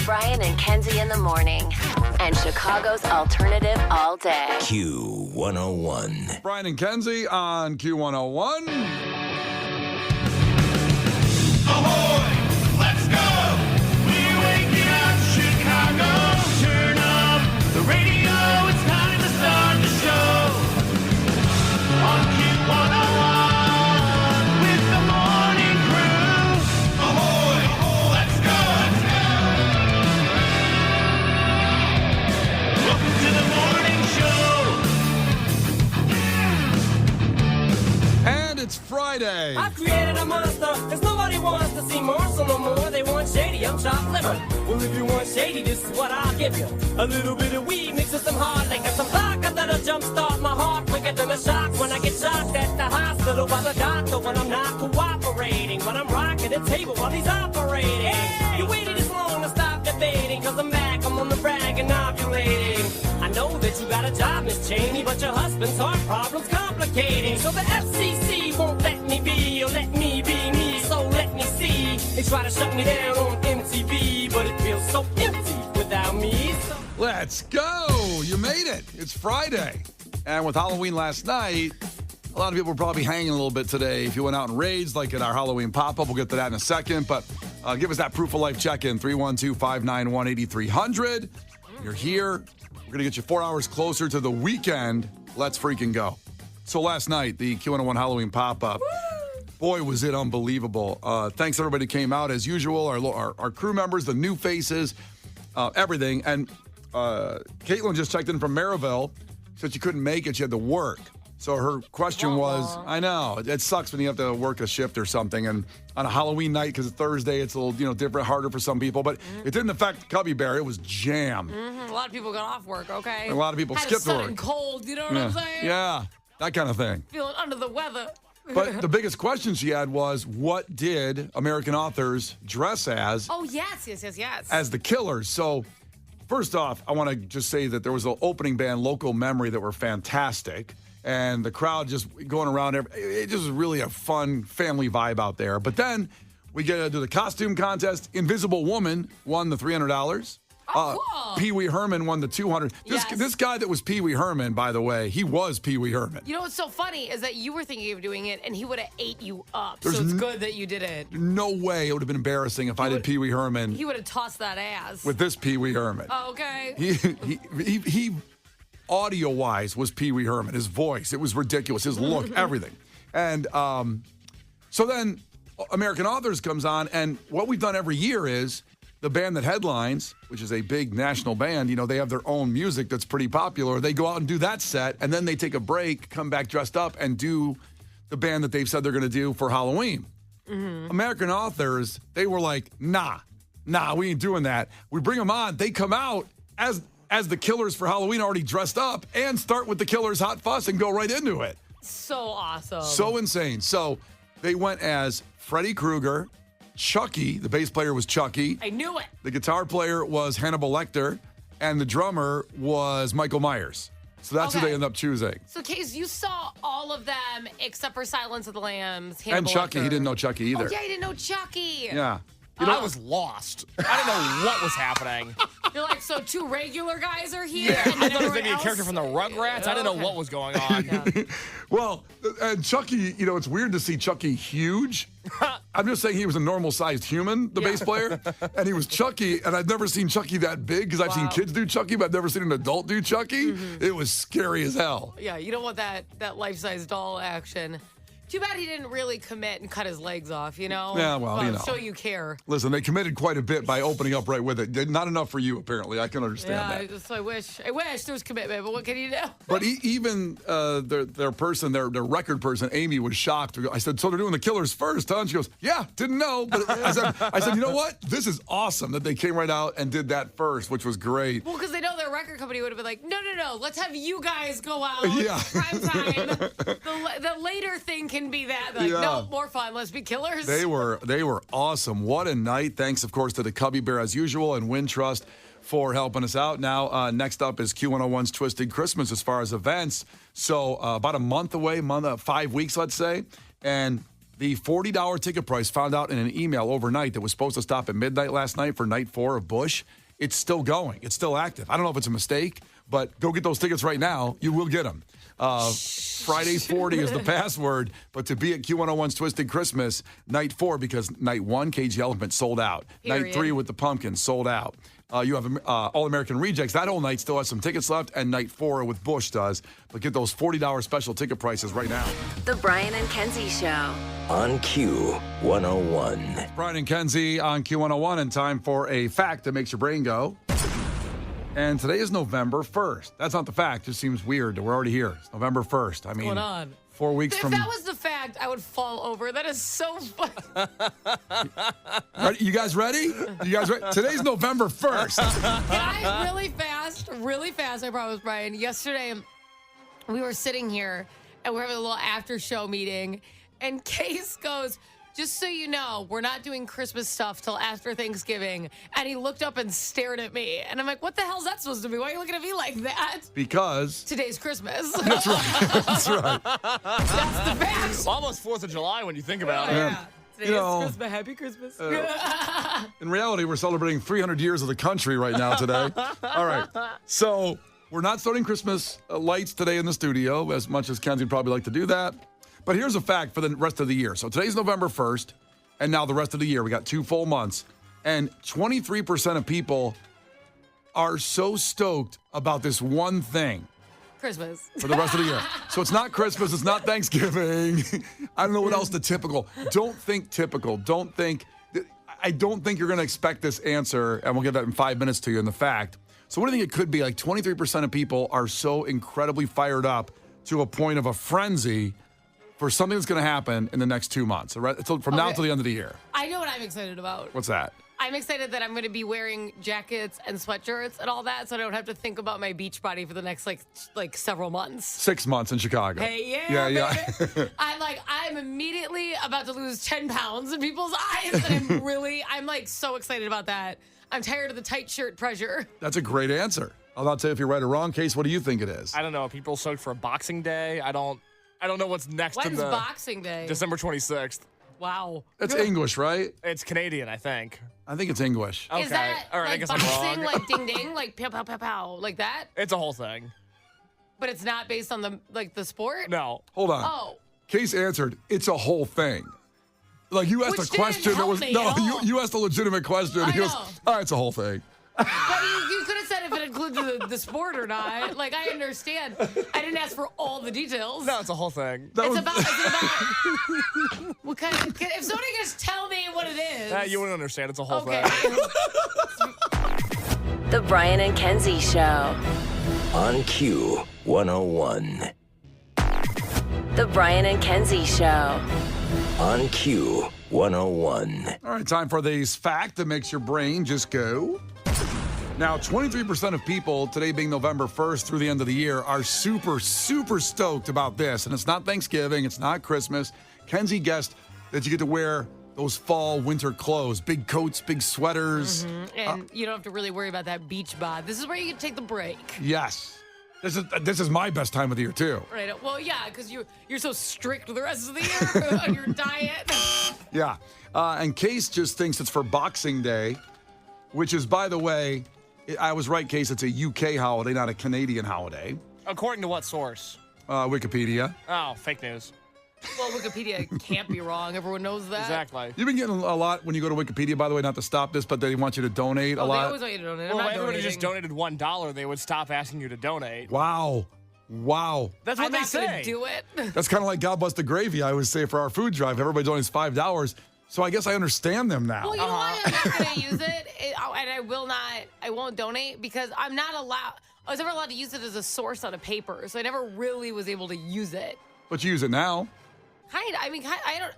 Brian and Kenzie in the morning. And Chicago's alternative all day. Q101. Brian and Kenzie on Q101. Ahoy! Let's go! We're waking up Chicago. Turn up the radio. It's time to start the show. On Q101 with the morning crew. Ahoy! Let's go! Welcome to the morning show. And it's Friday. I created a monster, cause nobody wants to see Marshall no more. They want shady, I'm chopped liver. Well, if you want shady, this is what I'll give you. A little bit of weed mixed with some hard liquor, some vodka that'll jumpstart my heart quicker than a shock when I get shocked at the hospital by the doctor when I'm not cooperating, when I'm rocking the table while he's operating. Hey! You waited this long to stop debating, cause I'm back, I'm on the brag and ovulating. I know that you got a job, Miss Cheney, but your husband's heart problem's complicating. So the FCC won't let me be, or let me be me, so let me see. They try to shut me down on MTV, but it feels so empty without me. So Let's go. You made it. It's Friday. And with Halloween last night, a lot of people were probably hanging a little bit today. If you went out and raged, like at our Halloween pop-up, we'll get to that in a second. But give us that proof of life check-in, 312-591-8300. You're here. We're going to get you 4 hours closer to the weekend. Let's freaking go. So last night, the Q101 Halloween pop-up, boy, was it unbelievable. Thanks, everybody who came out as usual, our crew members, the new faces, everything. And Caitlin just checked in from Maryville, said she couldn't make it. She had to work. So her question was, I know, it sucks when you have to work a shift or something. And on a Halloween night, because it's Thursday, it's a little, different, harder for some people. But it didn't affect Cubby Bear. It was jammed. A lot of people got off work, okay? And a lot of people Had skipped a sudden work. cold, you know what I'm saying? Yeah, that kind of thing. Feeling under the weather. But the biggest question she had was, what did American Authors dress as? Oh, yes. As the killers. So first off, I want to just say that there was an opening band, Local Memory, that were fantastic. And the crowd just going around. It just was really a fun family vibe out there. But then we get to do the costume contest. Invisible Woman won the $300. Cool. Pee Wee Herman won the $200. This guy that was Pee Wee Herman, by the way, he was Pee Wee Herman. You know what's so funny is that you were thinking of doing it, and he would have ate you up. There's so it's good that you did it. No way it would have been embarrassing if I did Pee Wee Herman He would have tossed that ass. with this Pee Wee Herman. Oh, okay. He audio-wise was Pee Wee Herman. His voice, it was ridiculous. His look, everything. And so then American Authors comes on, and what we've done every year is the band that headlines, which is a big national band, they have their own music that's pretty popular. They go out and do that set, and then they take a break, come back dressed up, and do the band that they've said they're going to do for Halloween. Mm-hmm. American Authors, they were like, nah, we ain't doing that. We bring them on. They come out as the Killers for Halloween, already dressed up, and start with the Killers' Hot Fuss and go right into it. So awesome. So insane. So they went as Freddy Krueger, Chucky, the bass player was Chucky. I knew it. The guitar player was Hannibal Lecter, and the drummer was Michael Myers. So that's who they ended up choosing. So, Case, you saw all of them except for Silence of the Lambs, And Hannibal Chucky. Lecter. He didn't know Chucky either. Oh, yeah, he didn't know Chucky. Yeah. I was lost. I didn't know what was happening. You're like, so two regular guys are here? Yeah, and I thought it was everyone going to be a else? character from the Rugrats. I didn't know what was going on. Yeah. Well, and Chucky, it's weird to see Chucky huge. I'm just saying he was a normal-sized human, the bass player, and he was Chucky, and I've never seen Chucky that big because I've seen kids do Chucky, but I've never seen an adult do Chucky. Mm-hmm. It was scary as hell. Yeah, you don't want that life-size doll action. Too bad he didn't really commit and cut his legs off, Yeah, well, So you care. Listen, they committed quite a bit by opening up right with it. Not enough for you, apparently. I can understand that. I wish there was commitment, but what can you do? But even their person, their record person, Amy, was shocked. I said, so they're doing the Killers first, huh? And she goes, yeah, didn't know. But I said, you know what? This is awesome that they came right out and did that first, which was great. Well, because they know their record company would have been like, no, let's have you guys go out. Yeah. Prime time. The later thing can be that. Like, no, more fun. Let's be Killers. They were awesome. What a night. Thanks, of course, to the Cubby Bear as usual and Wintrust for helping us out. Now, next up is Q101's Twisted Christmas as far as events. So about a month away, 5 weeks, let's say. And The $40 ticket price found out in an email overnight that was supposed to stop at midnight last night for night 4 of Bush. It's still going. It's still active. I don't know if it's a mistake, but go get those tickets right now. You will get them. Fridays 40 is the password, but to be at Q101's Twisted Christmas, night 4, because night 1, Cage the Elephant, sold out. Period. Night 3 with the Pumpkins, sold out. You have All-American Rejects. That whole night still has some tickets left, and night 4 with Bush does. But get those $40 special ticket prices right now. The Brian and Kenzie Show. On Q101. Brian and Kenzie on Q101, and time for a fact that makes your brain go. And today is November 1st. That's not the fact. It just seems weird that we're already here. It's November 1st. I mean, going on? 4 weeks If from... that was the fact, I would fall over. That is so fun. You guys ready? You guys ready? Today's November 1st. Can I really fast, I promise, Brian. Yesterday, we were sitting here, and we're having a little after-show meeting, and Case goes, just so you know, we're not doing Christmas stuff till after Thanksgiving. And he looked up and stared at me. And I'm like, what the hell is that supposed to be? Why are you looking at me like that? Because... Today's Christmas. That's right. That's right. That's the fact. It's almost 4th of July when you think about it. Yeah. Today's You know, Christmas. Happy Christmas. In reality, we're celebrating 300 years of the country right now today. All right. So we're not starting Christmas lights today in the studio, as much as Kenzie would probably like to do that. But here's a fact for the rest of the year. So today's November 1st, and now the rest of the year, we got 2 full months. And 23% of people are so stoked about this one thing Christmas. for the rest of the year. So it's not Christmas, it's not Thanksgiving. I don't know what else the typical. Don't think typical. I don't think you're going to expect this answer, and we'll give that in 5 minutes to you in the fact. So what do you think it could be? Like 23% of people are so incredibly fired up to a point of a frenzy for something that's going to happen in the next 2 months. So from now till the end of the year. I know what I'm excited about. What's that? I'm excited that I'm going to be wearing jackets and sweatshirts and all that, so I don't have to think about my beach body for the next like several months. 6 months in Chicago. Hey, Yeah. baby. I'm immediately about to lose 10 pounds in people's eyes, and I'm like so excited about that. I'm tired of the tight shirt pressure. That's a great answer. I'll not tell you if you're right or wrong. Case, what do you think it is? I don't know. People soaked for a Boxing Day. I don't know what's next When's to the Boxing Day? December 26th. Wow. It's English, right? It's Canadian, I think. I think it's English. Okay. Is that All right, I like guess I'm boxing, wrong. like ding ding, like pow pow pow pow, like that? It's a whole thing. But it's not based on the sport? No. Hold on. Oh. Case answered, it's a whole thing. Like you asked Which a question didn't that was help me at all. you asked a legitimate question. I He goes, know. "Oh, it's a whole thing." But you could have said if it included the sport or not. Like, I understand. I didn't ask for all the details. No, it's a whole thing. That It's was- about what kind of, if somebody can just tell me what it is. You wouldn't understand. It's a whole Okay. thing. The Brian and Kenzie Show. On Q101. The Brian and Kenzie Show. On Q101. All right, time for this fact that makes your brain just go. Now, 23% of people, today being November 1st through the end of the year, are super, super stoked about this. And it's not Thanksgiving, it's not Christmas. Kenzie guessed that you get to wear those fall winter clothes, big coats, big sweaters. And you don't have to really worry about that beach bod. This is where you can take the break. Yes. This is my best time of the year, too. Right. Well, yeah, because you're so strict the rest of the year on your diet. Yeah. And Case just thinks it's for Boxing Day, which is, by the way, I was right, Case, it's a UK holiday, not a Canadian holiday. According to what source? Wikipedia. Oh, fake news. Well, Wikipedia can't be wrong. Everyone knows that. Exactly. You've been getting a lot when you go to Wikipedia, by the way, not to stop this, but they want you to donate a Oh, they lot. always want you to donate. I'm Well, not if everybody donating. just donated $1, they would stop asking you to donate. Wow. That's what I'm they not say. going to do it. That's kind of like God Bless the Gravy, I always say, for our food drive. Everybody donates $5. So I guess I understand them now. Well, you know why I'm not going to use it? And I won't donate because I'm not allowed. I was never allowed to use it as a source on a paper, so I never really was able to use it. But you use it now.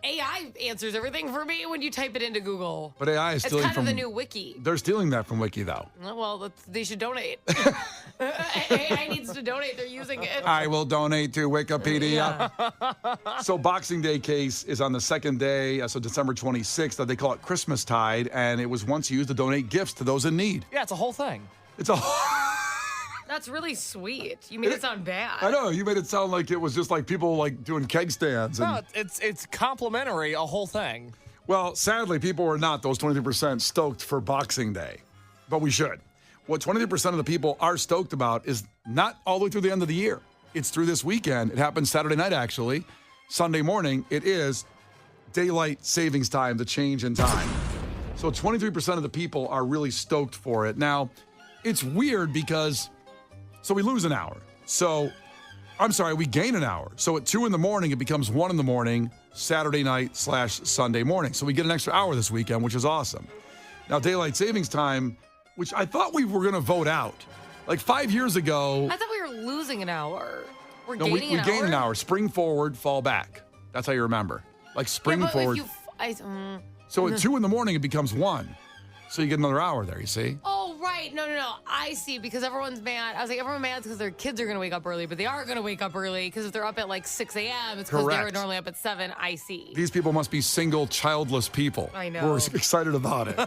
AI answers everything for me when you type it into Google. But AI is It's stealing kind from of the new wiki. They're stealing that from Wiki, though. Well, they should donate. AI needs to donate. They're using it. I will donate to Wikipedia. Yeah. So Boxing Day, Case, is on the second day, so December 26th. They call it Christmastide, and it was once used to donate gifts to those in need. Yeah, it's a whole thing. It's a That's really sweet. You made it sound bad. I know. You made it sound like it was just like people like doing keg stands. And, No, it's complimentary, a whole thing. well, sadly, people are not, those 23%, stoked for Boxing Day. But we should. What 23% of the people are stoked about is not all the way through the end of the year. It's through this weekend. It happens Saturday night, actually. Sunday morning, it is daylight savings time, the change in time. So 23% of the people are really stoked for it. Now, it's weird because, so we lose an hour. So, I'm sorry, we gain an hour. So at 2 in the morning, it becomes 1 in the morning, Saturday night / Sunday morning. So we get an extra hour this weekend, which is awesome. Now, daylight savings time, which I thought we were going to vote out. Like 5 years ago. I thought we were losing an hour. We're No, gaining we an hour? gain an hour. Spring forward, fall back. That's how you remember. Like spring Yeah, but forward. So at 2 in the morning, it becomes 1. So you get another hour there, you see? Oh, right. No. I see, because everyone's mad. I was like, everyone's mad because their kids are going to wake up early, but they are going to wake up early because if they're up at like 6 a.m., it's because they were Correct. normally up at 7. I see. These people must be single, childless people. I know. We're excited about it. Oh,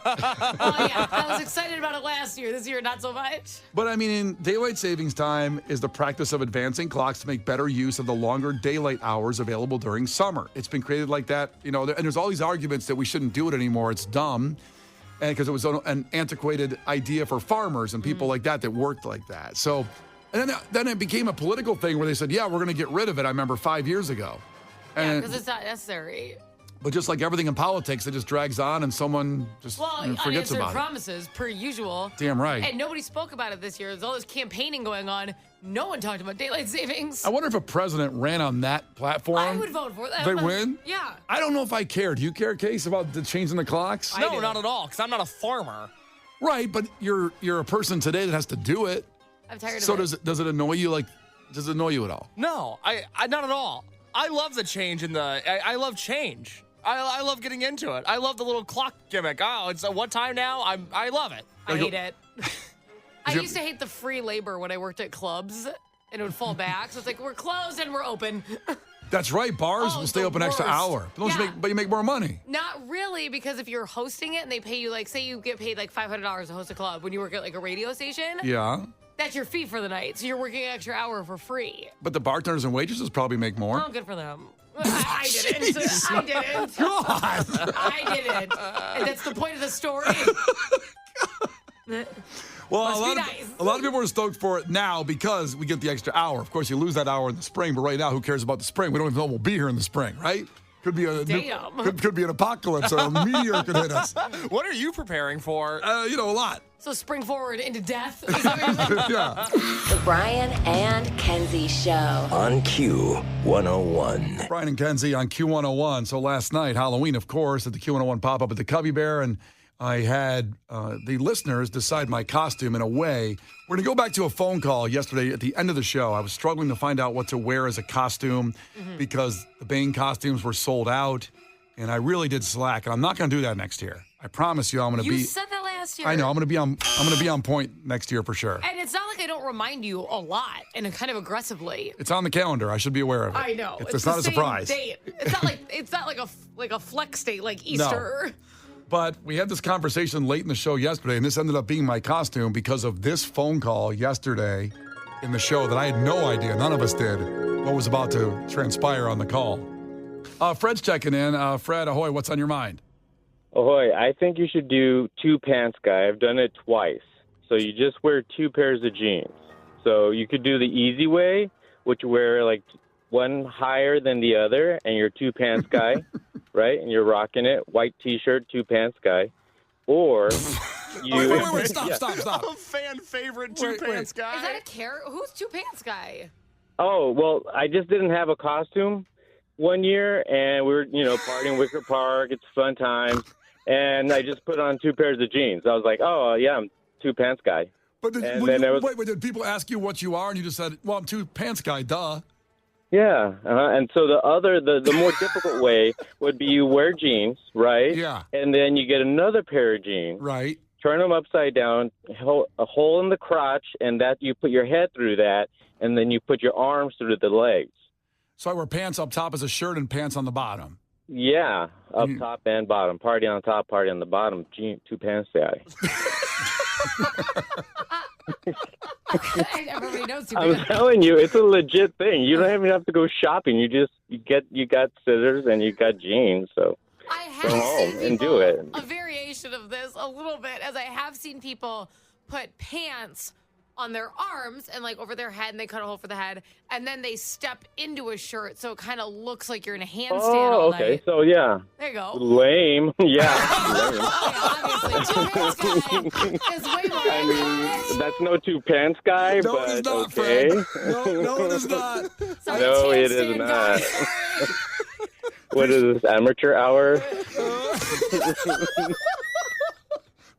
yeah. I was excited about it last year. This year, not so much. But I mean, daylight savings time is the practice of advancing clocks to make better use of the longer daylight hours available during summer. It's been created like that, you know, and there's all these arguments that we shouldn't do it anymore. It's dumb. And because it was an antiquated idea for farmers and people like that worked like that. So, and then it became a political thing where they said, yeah, we're going to get rid of it. I remember 5 years ago. Yeah, And, because it's not necessary. but just like everything in politics, it just drags on and someone just Well, forgets unanswered about it. promises, per usual. Damn right. And nobody spoke about it this year. There's all this campaigning going on. No one talked about daylight savings. I wonder if a president ran on that platform. I would vote for that. They win? Yeah. I don't know if I care. Do you care, Case, about the changing the clocks? I No, do. not at all, because I'm not a farmer. Right, but you're a person today that has to do it. I'm tired So of it. does it annoy you? Like, does it annoy you at all? No, I not at all. I love the change in the. I love change. I love getting into it. I love the little clock gimmick. Oh, it's what time now? I love it. I hate it. I you- used to hate the free labor when I worked at clubs, and it would fall back. So it's like, we're closed and we're open. That's right. Bars Oh, will stay the open an extra worst. hour. Yeah. But you make more money. Not really, because if you're hosting it and they pay you, like, say you get paid like $500 to host a club when you work at like a radio station, Yeah. that's your fee for the night. So you're working an extra hour for free. But the bartenders and waitresses probably make more. Oh, good for them. I didn't. I didn't. God. I didn't. And that's the point of the story. Well, Must a be lot, nice. a lot of people are stoked for it now because we get the extra hour. Of course, you lose that hour in the spring, but right now, who cares about the spring? We don't even know we'll be here in the spring, right? Could be a Damn. could be an apocalypse or a meteor could hit us. What are you preparing for? A lot. So spring forward into death. Is that what you're saying? Yeah. The Brian and Kenzie Show. On Q101. Brian and Kenzie on Q101. So last night, Halloween, of course, at the Q101 pop-up at the Cubby Bear, and I had the listeners decide my costume in a way. We're going to go back to a phone call yesterday at the end of the show. I was struggling to find out what to wear as a costume because the Bane costumes were sold out, and I really did slack. And I'm not going to do that next year. I promise you, I'm going to You be. said that last year. I know I'm going to be on point next year for sure. And it's not like I don't remind you a lot and kind of aggressively. It's on the calendar. I should be aware of it. I know. It's the not a same surprise. Date. It's not like a flex date like Easter. But we had this conversation late in the show yesterday, and this ended up being my costume because of this phone call yesterday in the show that I had no idea, none of us did, what was about to transpire on the call. Fred's checking in. Fred, ahoy, what's on your mind? Ahoy, I think you should do two pants guy. I've done it twice. So you just wear two pairs of jeans. So you could do the easy way, which you wear like one higher than the other, and you're two pants guy, right? And you're rocking it, white T-shirt, two pants guy. Or you... Wait, stop. A fan favorite two pants guy. Is that a carrot? Who's two pants guy? Oh, well, I just didn't have a costume one year, and we were, partying Wicker Park. It's fun times. And I just put on two pairs of jeans. I was like, oh, yeah, I'm two pants guy. But did people ask you what you are, and you just said, well, I'm two pants guy, duh. Yeah, and so the more difficult way would be you wear jeans, right? Yeah. And then you get another pair of jeans, Right. turn them upside down, a hole in the crotch, and that you put your head through that, and then you put your arms through the legs. So I wear pants up top as a shirt and pants on the bottom. Yeah, up top and bottom. Party on top, party on the bottom. Two pants guy. I too I'm big. telling you, it's a legit thing. You don't even have to go shopping. You got scissors and you got jeans. So I have go home seen and do people- it. A variation of this a little bit, as I have seen people put pants on their arms and like over their head, and they cut a hole for the head, and then they step into a shirt, so it kind of looks like you're in a handstand all Oh, okay. night. So yeah, There you go. lame. Yeah, lame. Oh, yeah, obviously, two pants guy is way more. I mean, that's no two pants guy, No, but it is not, okay. Fred. No, it is not. Sorry, No, it is handstand not. guy. What is this, amateur hour?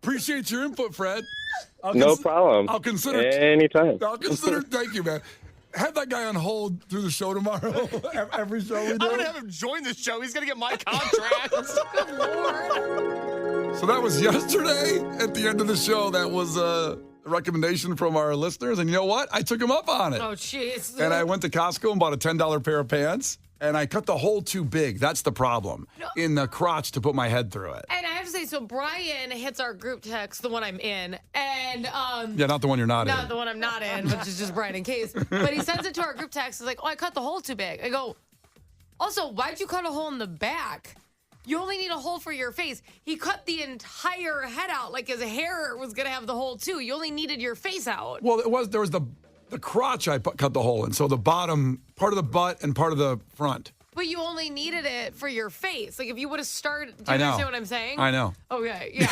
Appreciate your input, Fred. No problem. I'll consider. Anytime. Thank you, man. Have that guy on hold through the show tomorrow. Every show we do. I'm going to have him join the show. He's going to get my contract. Good Lord. So that was yesterday at the end of the show. That was a recommendation from our listeners. And you know what? I took him up on it. Oh, jeez. And I went to Costco and bought a $10 pair of pants. And I cut the hole too big. That's the problem. In the crotch to put my head through it. And I have to say, so Brian hits our group text, the one I'm in, and Yeah, not the one you're not in. not the one I'm not in, which is just Brian in case. But he sends it to our group text. He's like, "Oh, I cut the hole too big." I go, "Also, why'd you cut a hole in the back? You only need a hole for your face." He cut the entire head out, like his hair was gonna have the hole too. You only needed your face out. Well, there was the crotch I cut the hole in. So the bottom part of the butt and part of the front. But you only needed it for your face. Like if you would have started, do you I know. understand what I'm saying? I know. Okay, yeah.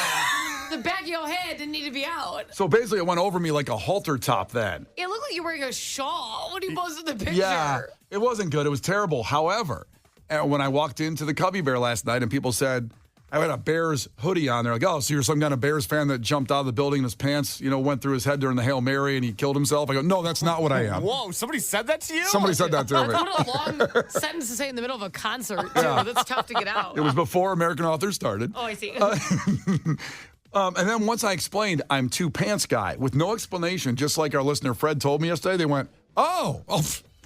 The back of your head didn't need to be out. So basically, it went over me like a halter top then. It looked like you were wearing a shawl when you posted the picture. Yeah, it wasn't good. It was terrible. However, when I walked into the Cubby Bear last night and people said, I had a Bears hoodie on there. Like, oh, so you're some kind of Bears fan that jumped out of the building and his pants, went through his head during the Hail Mary and he killed himself? I go, no, that's not what I am. Whoa, somebody said that to you? Somebody said that to me. What a long sentence to say in the middle of a concert, too. That's tough to get out. It was before American Authors started. Oh, I see. And then once I explained I'm two pants guy with no explanation, just like our listener Fred told me yesterday, they went, oh,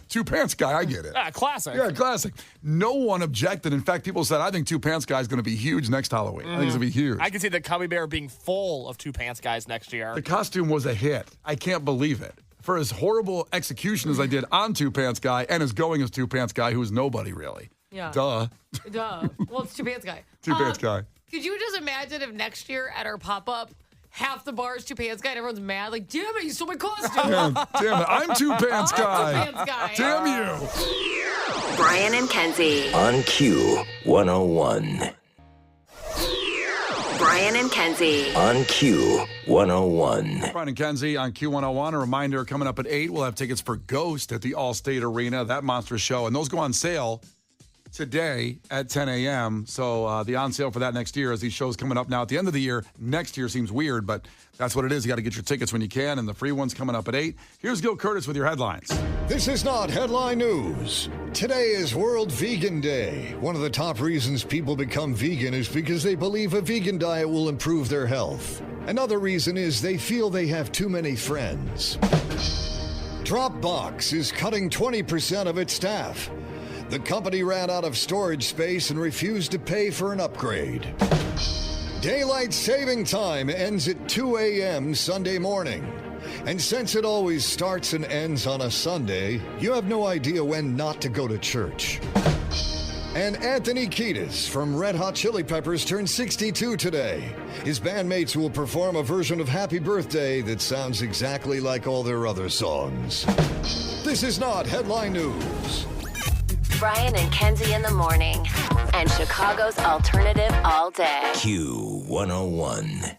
two pants guy, I get it. Ah, classic. Yeah, classic. No one objected. In fact, people said, I think two pants guy is going to be huge next Halloween. I think it's going to be huge. I can see the Cubby Bear being full of two pants guys next year. The costume was a hit. I can't believe it. For as horrible execution as I did on Two Pants Guy and as going as Two Pants Guy, who is nobody really. Yeah. Duh. Duh. Well, it's Two Pants Guy. Two Pants Guy. Could you just imagine if next year at our pop-up, half the bar is Two Pants Guy and everyone's mad? Like, damn it, you stole my costume. Damn it. I'm Two Pants Guy. Two Pants Guy. Damn you. Brian and Kenzie. On Q 101. Brian and Kenzie. On Q 101. Brian and Kenzie on Q101. A reminder, coming up at 8, we'll have tickets for Ghost at the Allstate Arena, that monstrous show. And those go on sale today at 10 a.m. So the on sale for that next year, as these shows coming up now at the end of the year. Next year seems weird, but that's what it is. You got to get your tickets when you can, and the free one's coming up at 8. Here's Gil Curtis with your headlines. This is not headline news. Today is World Vegan Day. One of the top reasons people become vegan is because they believe a vegan diet will improve their health. Another reason is they feel they have too many friends. Dropbox is cutting 20% of its staff. The company ran out of storage space and refused to pay for an upgrade. Daylight saving time ends at 2 a.m. Sunday morning. And since it always starts and ends on a Sunday, you have no idea when not to go to church. And Anthony Kiedis from Red Hot Chili Peppers turned 62 today. His bandmates will perform a version of Happy Birthday that sounds exactly like all their other songs. This is not headline news. Brian and Kenzie in the morning. And Chicago's alternative all day. Q 101.